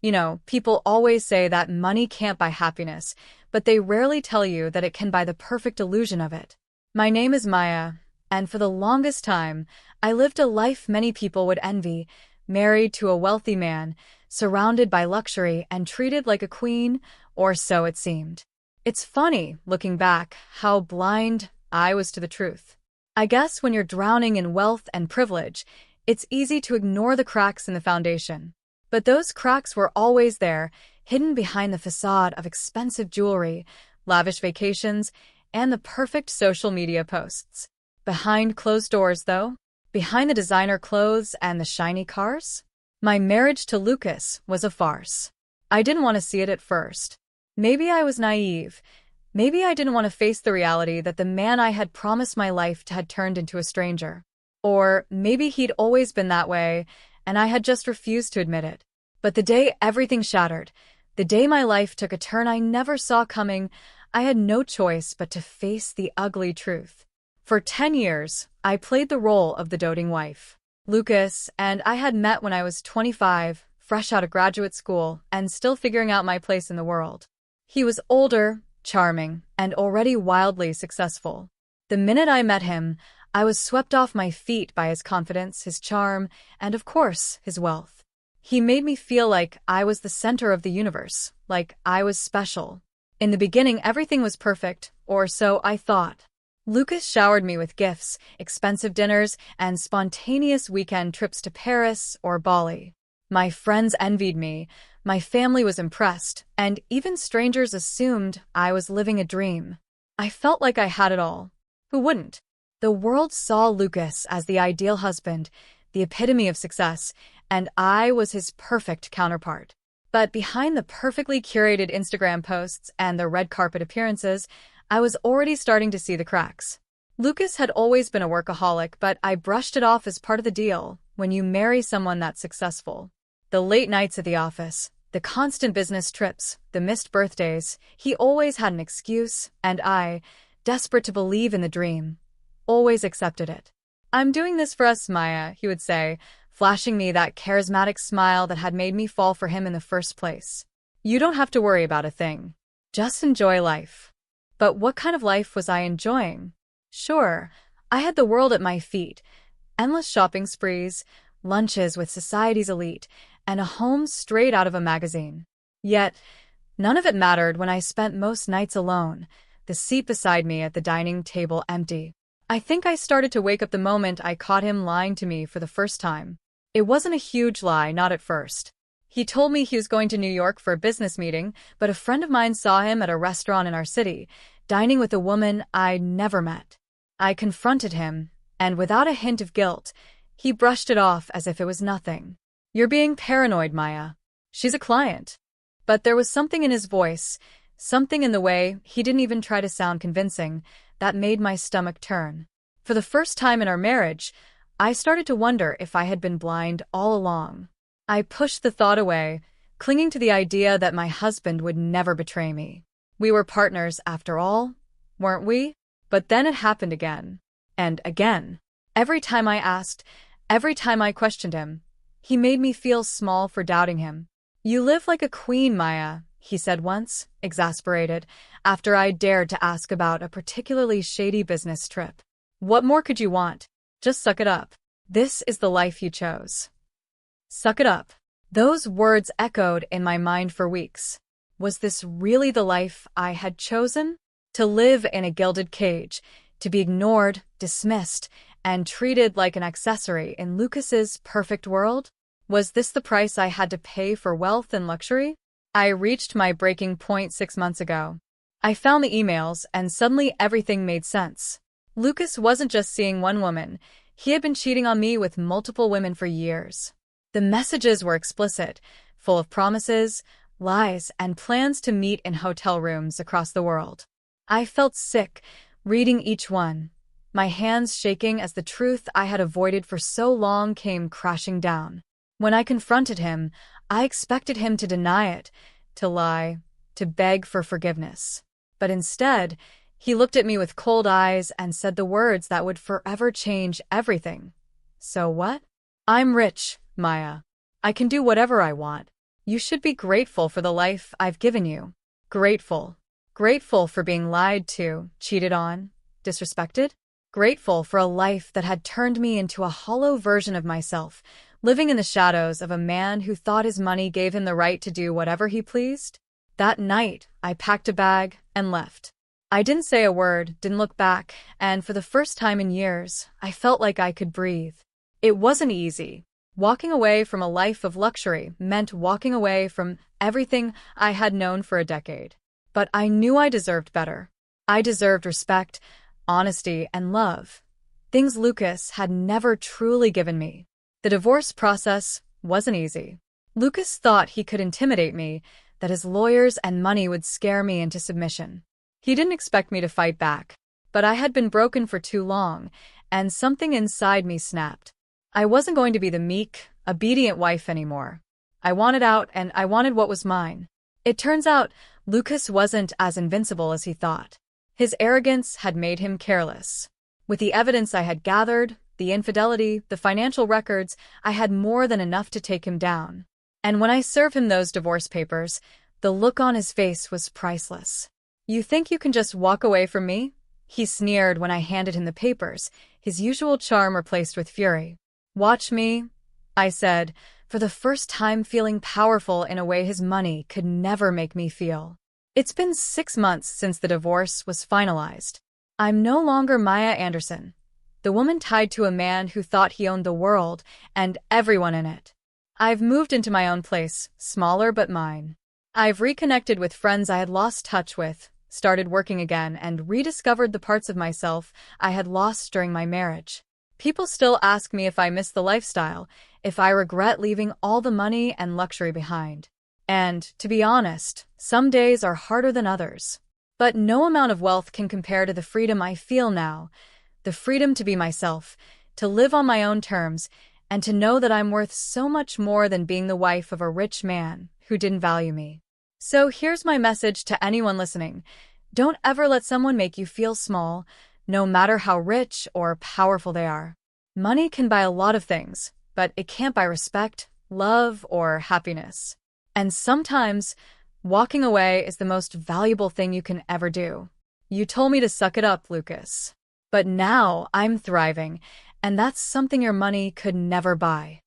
People always say that money can't buy happiness, but they rarely tell you that it can buy the perfect illusion of it. My name is Maya, and for the longest time, I lived a life many people would envy, married to a wealthy man, surrounded by luxury and treated like a queen, or so it seemed. It's funny, looking back, how blind I was to the truth. I guess when you're drowning in wealth and privilege, it's easy to ignore the cracks in the foundation. But those cracks were always there, hidden behind the facade of expensive jewelry, lavish vacations, and the perfect social media posts. Behind closed doors, though, behind the designer clothes and the shiny cars, my marriage to Lucas was a farce. I didn't want to see it at first. Maybe I was naive. Maybe I didn't want to face the reality that the man I had promised my life to had turned into a stranger. Or maybe he'd always been that way, and I had just refused to admit it. But the day everything shattered, the day my life took a turn I never saw coming, I had no choice but to face the ugly truth. For 10 years, I played the role of the doting wife. Lucas and I had met when I was 25, fresh out of graduate school, and still figuring out my place in the world. He was older, charming, and already wildly successful. The minute I met him, I was swept off my feet by his confidence, his charm, and of course, his wealth. He made me feel like I was the center of the universe, like I was special. In the beginning, everything was perfect, or so I thought. Lucas showered me with gifts, expensive dinners, and spontaneous weekend trips to Paris or Bali. My friends envied me, my family was impressed, and even strangers assumed I was living a dream. I felt like I had it all. Who wouldn't? The world saw Lucas as the ideal husband, the epitome of success, and I was his perfect counterpart. But behind the perfectly curated Instagram posts and the red carpet appearances, I was already starting to see the cracks. Lucas had always been a workaholic, but I brushed it off as part of the deal when you marry someone that's successful. The late nights at the office, the constant business trips, the missed birthdays, he always had an excuse, and I, desperate to believe in the dream, always accepted it. "I'm doing this for us, Maya," he would say, flashing me that charismatic smile that had made me fall for him in the first place. "You don't have to worry about a thing. Just enjoy life." But what kind of life was I enjoying? Sure, I had the world at my feet, endless shopping sprees, lunches with society's elite, and a home straight out of a magazine. Yet, none of it mattered when I spent most nights alone, the seat beside me at the dining table empty. I think I started to wake up the moment I caught him lying to me for the first time. It wasn't a huge lie, not at first. He told me he was going to New York for a business meeting, but a friend of mine saw him at a restaurant in our city, dining with a woman I'd never met. I confronted him, and without a hint of guilt, he brushed it off as if it was nothing. "You're being paranoid, Maya. She's a client." But there was something in his voice, something in the way he didn't even try to sound convincing, that made my stomach turn. For the first time in our marriage, I started to wonder if I had been blind all along. I pushed the thought away, clinging to the idea that my husband would never betray me. We were partners after all, weren't we? But then it happened again. And again. Every time I asked, every time I questioned him, he made me feel small for doubting him. "You live like a queen, Maya," he said once, exasperated, after I dared to ask about a particularly shady business trip. "What more could you want? Just suck it up. This is the life you chose. Suck it up." Those words echoed in my mind for weeks. Was this really the life I had chosen? To live in a gilded cage, to be ignored, dismissed, and treated like an accessory in Lucas's perfect world? Was this the price I had to pay for wealth and luxury? I reached my breaking point 6 months ago. I found the emails, and suddenly everything made sense. Lucas wasn't just seeing one woman. He had been cheating on me with multiple women for years. The messages were explicit, full of promises, lies, and plans to meet in hotel rooms across the world. I felt sick, reading each one, my hands shaking as the truth I had avoided for so long came crashing down. When I confronted him, I expected him to deny it, to lie, to beg for forgiveness. But instead, he looked at me with cold eyes and said the words that would forever change everything. "So what? I'm rich, Maya. I can do whatever I want. You should be grateful for the life I've given you. Grateful. Grateful for being lied to, cheated on, disrespected? Grateful for a life that had turned me into a hollow version of myself, living in the shadows of a man who thought his money gave him the right to do whatever he pleased? That night, I packed a bag and left. I didn't say a word, didn't look back, and for the first time in years, I felt like I could breathe. It wasn't easy. Walking away from a life of luxury meant walking away from everything I had known for a decade. But I knew I deserved better. I deserved respect, honesty, and love. Things Lucas had never truly given me. The divorce process wasn't easy. Lucas thought he could intimidate me, that his lawyers and money would scare me into submission. He didn't expect me to fight back. But I had been broken for too long, and something inside me snapped. I wasn't going to be the meek, obedient wife anymore. I wanted out, and I wanted what was mine. It turns out, Lucas wasn't as invincible as he thought. His arrogance had made him careless. With the evidence I had gathered, the infidelity, the financial records, I had more than enough to take him down. And when I served him those divorce papers, the look on his face was priceless. You think you can just walk away from me? He sneered when I handed him the papers, his usual charm replaced with fury. Watch me, I said, for the first time feeling powerful in a way his money could never make me feel. It's been 6 months since the divorce was finalized. I'm no longer Maya Anderson, the woman tied to a man who thought he owned the world and everyone in it. I've moved into my own place, smaller but mine. I've reconnected with friends I had lost touch with, started working again, and rediscovered the parts of myself I had lost during my marriage. People still ask me if I miss the lifestyle, if I regret leaving all the money and luxury behind. And, to be honest, some days are harder than others. But no amount of wealth can compare to the freedom I feel now, the freedom to be myself, to live on my own terms, and to know that I'm worth so much more than being the wife of a rich man who didn't value me. So here's my message to anyone listening. Don't ever let someone make you feel small, no matter how rich or powerful they are. Money can buy a lot of things, but it can't buy respect, love, or happiness. And sometimes, walking away is the most valuable thing you can ever do. You told me to suck it up, Lucas. But now I'm thriving, and that's something your money could never buy.